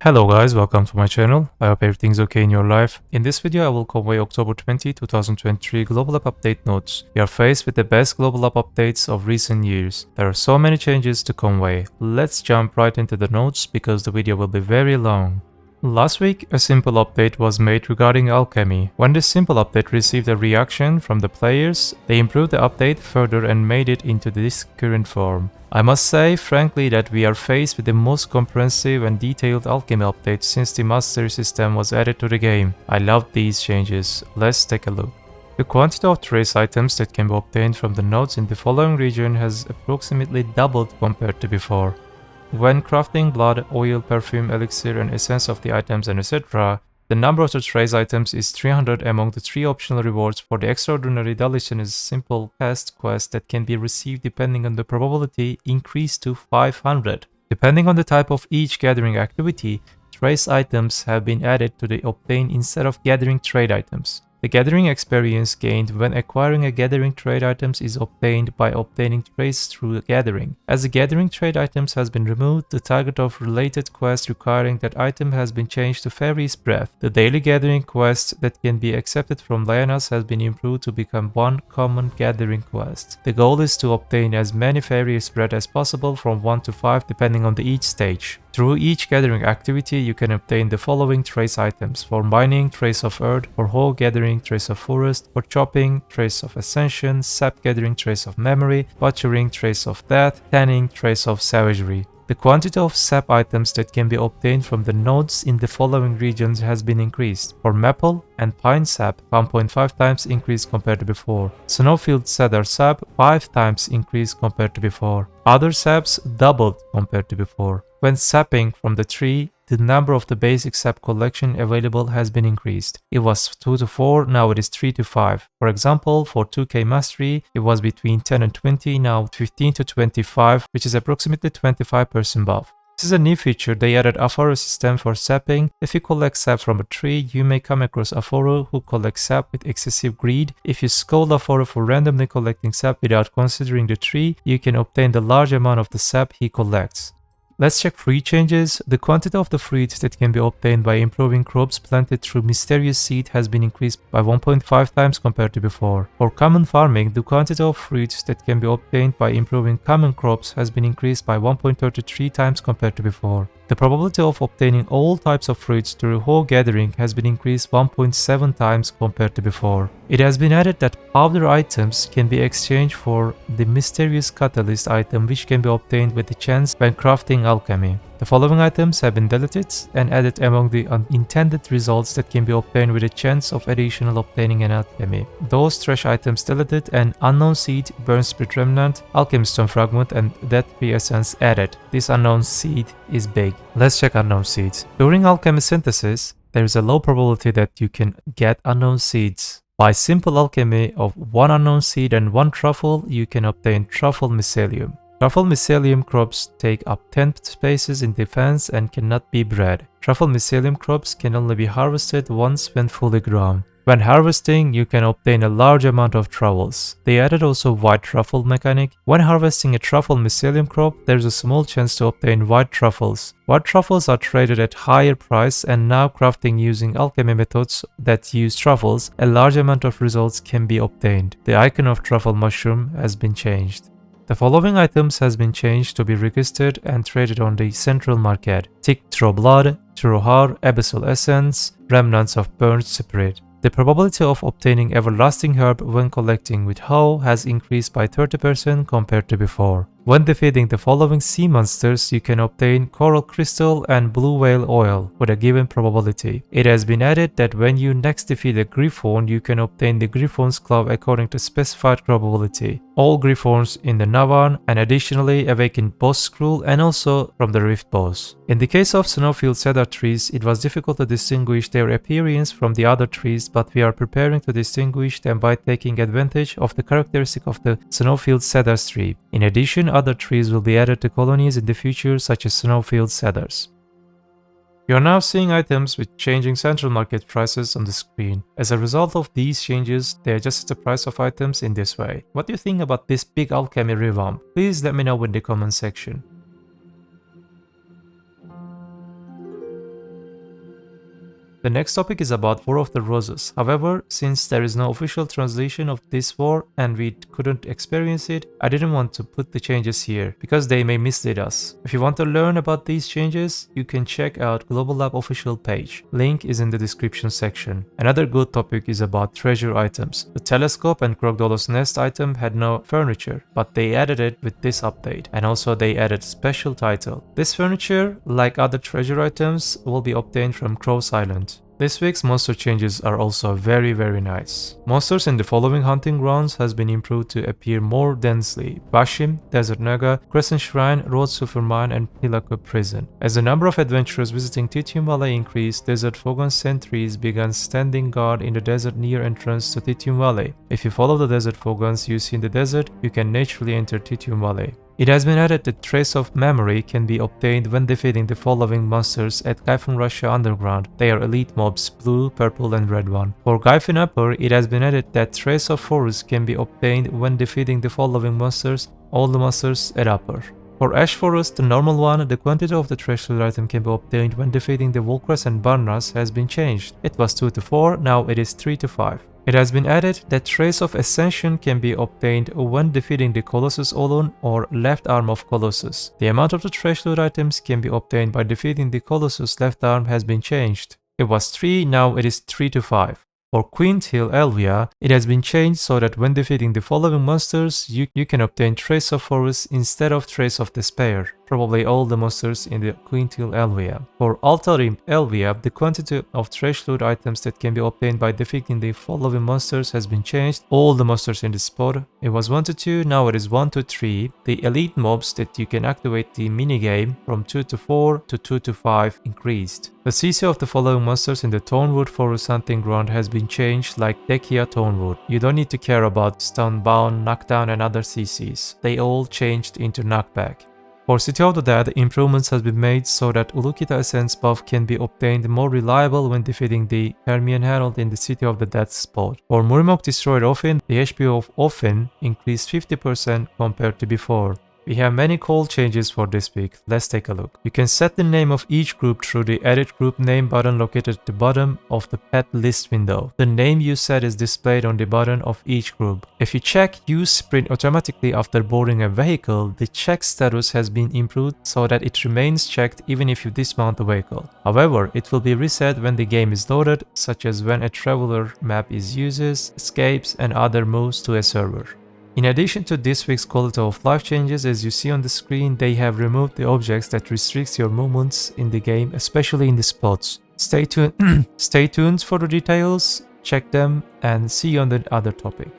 Hello guys, welcome to my channel. I hope everything's okay in your life. In this video I will convey October 20, 2023 global app update notes. We are faced with the best global app updates of recent years. There are so many changes to convey. Let's jump right into the notes because the video will be very long. Last week, a simple update was made regarding Alchemy. When this simple update received a reaction from the players, they improved the update further and made it into this current form. I must say, frankly, that we are faced with the most comprehensive and detailed Alchemy update since the mastery system was added to the game. I love these changes. Let's take a look. The quantity of trace items that can be obtained from the nodes in the following region has approximately doubled compared to before. When crafting blood, oil, perfume, elixir, and essence of the items and etc., the number of the trace items is 300 among the 3 optional rewards for the extraordinary delicious simple quest that can be received depending on the probability increased to 500. Depending on the type of each gathering activity, trace items have been added to the obtain instead of gathering trade items. The gathering experience gained when acquiring a gathering trade items is obtained by obtaining trace through gathering. As the gathering trade items has been removed, the target of related quest requiring that item has been changed to Fairy's Breath. The daily gathering quest that can be accepted from Lyanas has been improved to become one common gathering quest. The goal is to obtain as many Fairy's Breath as possible from 1 to 5 depending on each stage. Through each gathering activity, you can obtain the following trace items: for mining, trace of earth; for hoe gathering, trace of forest; for chopping, trace of ascension; sap gathering, trace of memory; butchering, trace of death; tanning, trace of savagery. The quantity of sap items that can be obtained from the nodes in the following regions has been increased. For maple and pine sap, 1.5 times increase compared to before. Snowfield cedar sap, 5 times increase compared to before. Other saps doubled compared to before. When sapping from the tree, the number of the basic sap collection available has been increased. It was 2 to 4, now it is 3 to 5. For example, for 2k mastery, it was between 10 and 20, now 15 to 25, which is approximately 25% buff. This is a new feature. They added Aforo system for sapping. If you collect sap from a tree, you may come across Aforo who collects sap with excessive greed. If you scold Aforo for randomly collecting sap without considering the tree, you can obtain the large amount of the sap he collects. Let's check fruit changes. The quantity of the fruits that can be obtained by improving crops planted through mysterious seed has been increased by 1.5 times compared to before. For common farming, the quantity of fruits that can be obtained by improving common crops has been increased by 1.33 times compared to before. The probability of obtaining all types of fruits through hoe gathering has been increased 1.7 times compared to before. It has been added that powder items can be exchanged for the mysterious catalyst item, which can be obtained with a chance when crafting alchemy. The following items have been deleted and added among the unintended results that can be obtained with a chance of additional obtaining an alchemy. Those trash items deleted: an unknown seed, burn spirit remnant, alchemy stone fragment, and death tree essence added. This unknown seed is big. Let's check unknown seeds. During alchemy synthesis, there is a low probability that you can get unknown seeds. By simple alchemy of one unknown seed and one truffle, you can obtain truffle mycelium. Truffle mycelium crops take up 10 spaces in defense and cannot be bred. Truffle mycelium crops can only be harvested once when fully grown. When harvesting, you can obtain a large amount of truffles. They added also white truffle mechanic. When harvesting a truffle mycelium crop, there is a small chance to obtain white truffles. White truffles are traded at higher price, and now crafting using alchemy methods that use truffles, a large amount of results can be obtained. The icon of truffle mushroom has been changed. The following items has been changed to be registered and traded on the central market: thick Tro blood, Treausre, abyssal essence, remnants of burnt spirit. The probability of obtaining everlasting herb when collecting with hoe has increased by 30% compared to before. When defeating the following sea monsters, you can obtain coral crystal and blue whale oil with a given probability. It has been added that when you next defeat a griffon, you can obtain the griffon's claw according to specified probability. All griffons in the Navan, and additionally awakened boss scroll and also from the rift boss. In the case of snowfield cedar trees, it was difficult to distinguish their appearance from the other trees, but we are preparing to distinguish them by taking advantage of the characteristic of the snowfield cedar tree. In addition, other trees will be added to colonies in the future, such as snowfield cedars. You are now seeing items with changing central market prices on the screen. As a result of these changes, they adjusted the price of items in this way. What do you think about this big alchemy revamp? Please let me know in the comment section. The next topic is about War of the Roses. However, since there is no official translation of this war and we couldn't experience it, I didn't want to put the changes here because they may mislead us. If you want to learn about these changes, you can check out Global Lab official page. Link is in the description section. Another good topic is about treasure items. The telescope and Crocodolo's nest item had no furniture, but they added it with this update, and also they added special title. This furniture, like other treasure items, will be obtained from Crow's Island. This week's monster changes are also very nice. Monsters in the following hunting grounds has been improved to appear more densely: Bashim, Desert Naga, Crescent Shrine, Road Supermine, and Pilaku Prison. As the number of adventurers visiting Titium Valley increased, Desert Fogon sentries began standing guard in the desert near entrance to Titium Valley. If you follow the Desert Fogons you see in the desert, you can naturally enter Titium Valley. It has been added that Trace of Memory can be obtained when defeating the following monsters at Gyphon Russia Underground. They are elite mobs, blue, purple and red one. For Gyphon Upper, it has been added that Trace of Forest can be obtained when defeating the following monsters, all the monsters at Upper. For Ash Forest, the normal one, the quantity of the treasure item can be obtained when defeating the Volcras and Barnas has been changed. It was 2 to 4, now it is 3 to 5. It has been added that Trace of Ascension can be obtained when defeating the Colossus Olon or left arm of Colossus. The amount of the treasure items can be obtained by defeating the Colossus left arm has been changed. It was 3, now it is 3 to 5. For Quint Hill Elvia, it has been changed so that when defeating the following monsters, you can obtain Trace of Forest instead of Trace of Despair. Probably all the monsters in the Quint Hill Elvia. For Altarim Elvia, the quantity of trash loot items that can be obtained by defeating the following monsters has been changed. All the monsters in this spot. It was 1 to 2, now it is 1 to 3. The elite mobs that you can activate the minigame from 2 to 4 to 2 to 5 increased. The CC of the following monsters in the Tonewood Forest hunting ground has been changed, like Dekia Tonewood. You don't need to care about Stunbound, Knockdown and other CCs. They all changed into Knockback. For City of the Dead, improvements have been made so that Ulukita Essence buff can be obtained more reliable when defeating the Hermione Herald in the City of the Dead spot. For Murimok Destroyer Offin, the HP of Offin increased 50% compared to before. We have many QoL changes for this week. Let's take a look. You can set the name of each group through the Edit Group Name button located at the bottom of the Pet List window. The name you set is displayed on the button of each group. If you check Use Sprint automatically after boarding a vehicle, the check status has been improved so that it remains checked even if you dismount the vehicle. However, it will be reset when the game is loaded, such as when a traveler map is used, escapes and other moves to a server. In addition to this week's quality of life changes, as you see on the screen, they have removed the objects that restricts your movements in the game, especially in the spots. Stay tuned for the details, check them, and see you on the other topic.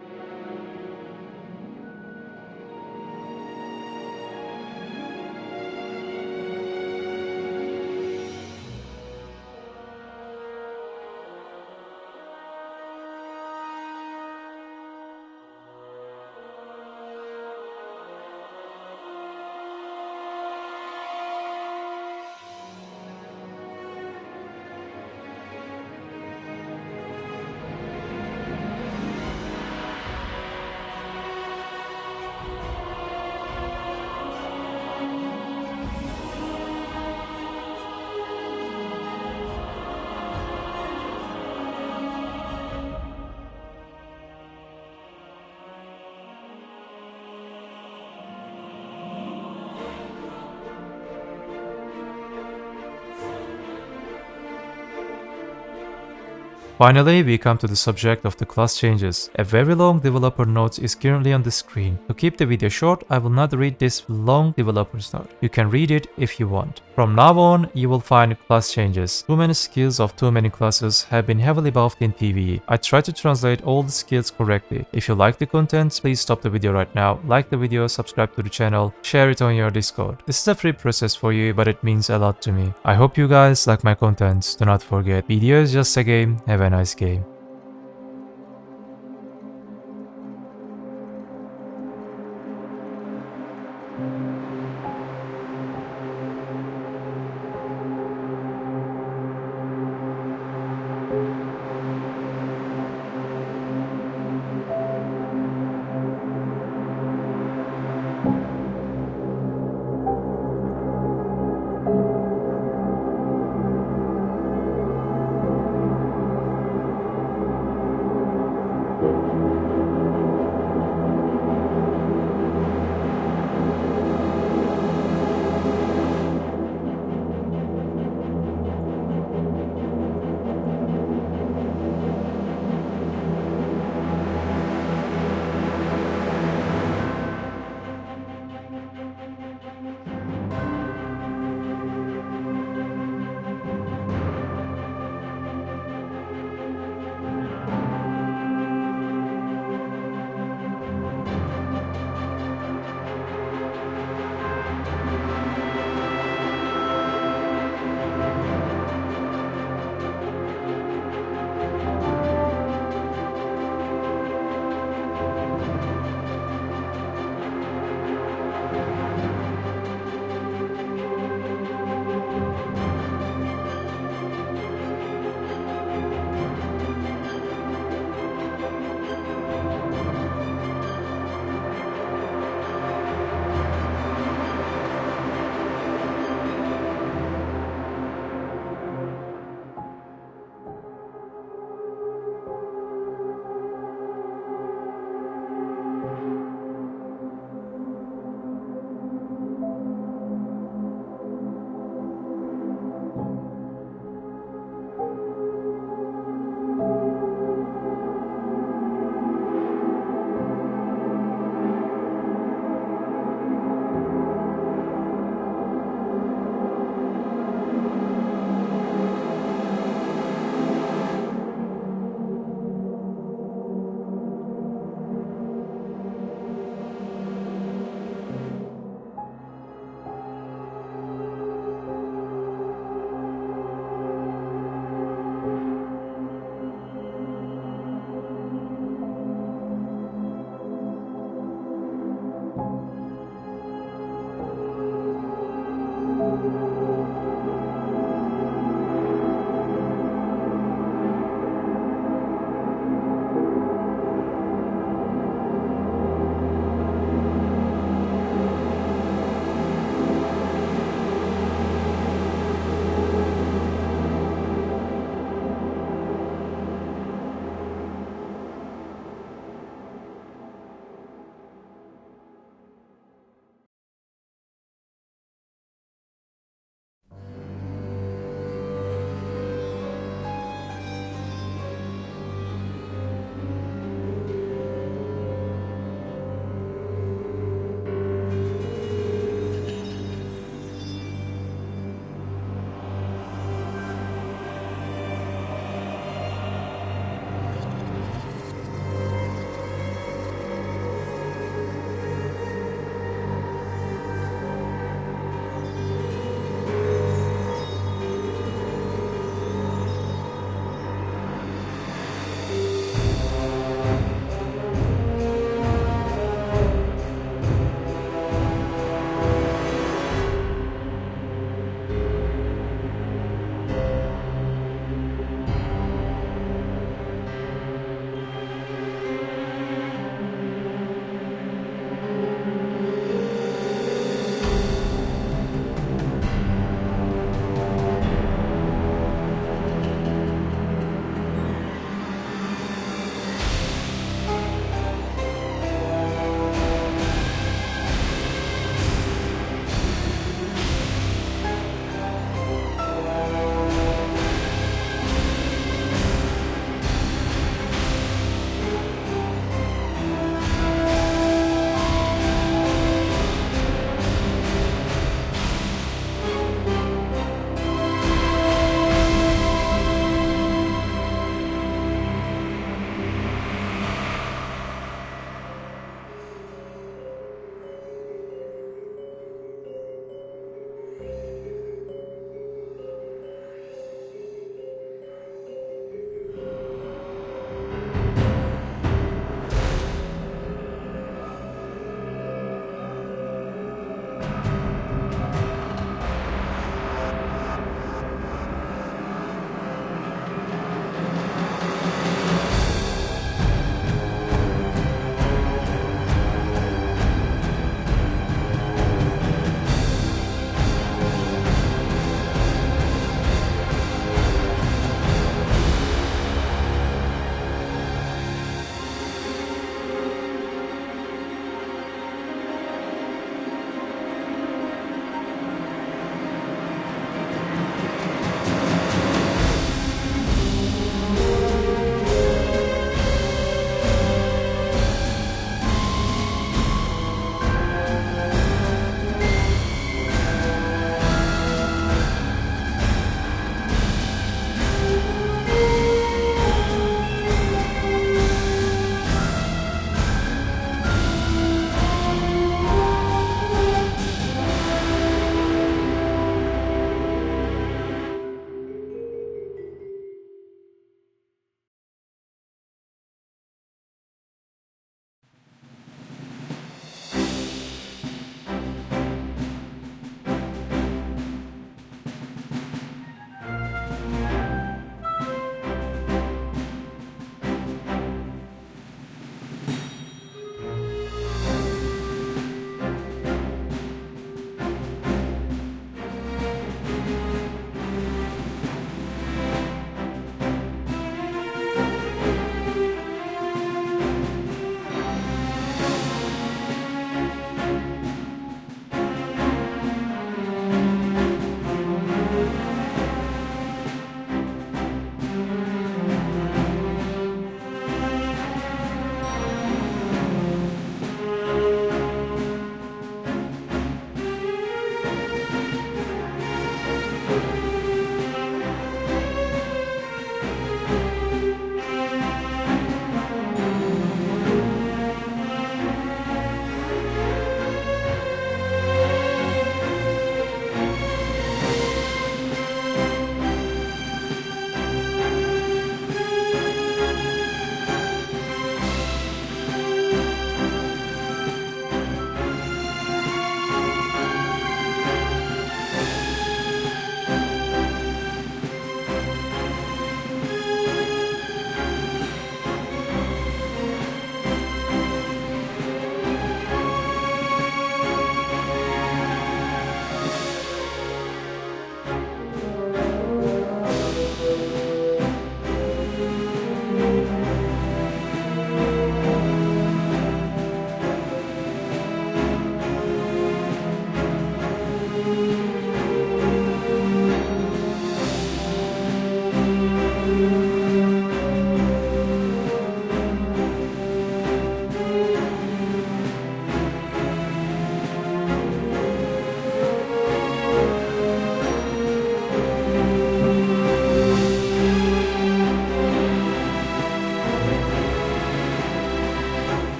Finally, we come to the subject of the class changes. A very long developer note is currently on the screen. To keep the video short, I will not read this long developer's note. You can read it if you want. From now on, you will find class changes. Too many skills of too many classes have been heavily buffed in PvE. I tried to translate all the skills correctly. If you like the content, please stop the video right now, like the video, subscribe to the channel, share it on your Discord. This is a free process for you, but it means a lot to me. I hope you guys like my content. Do not forget, BDO is just a game. Have a nice game.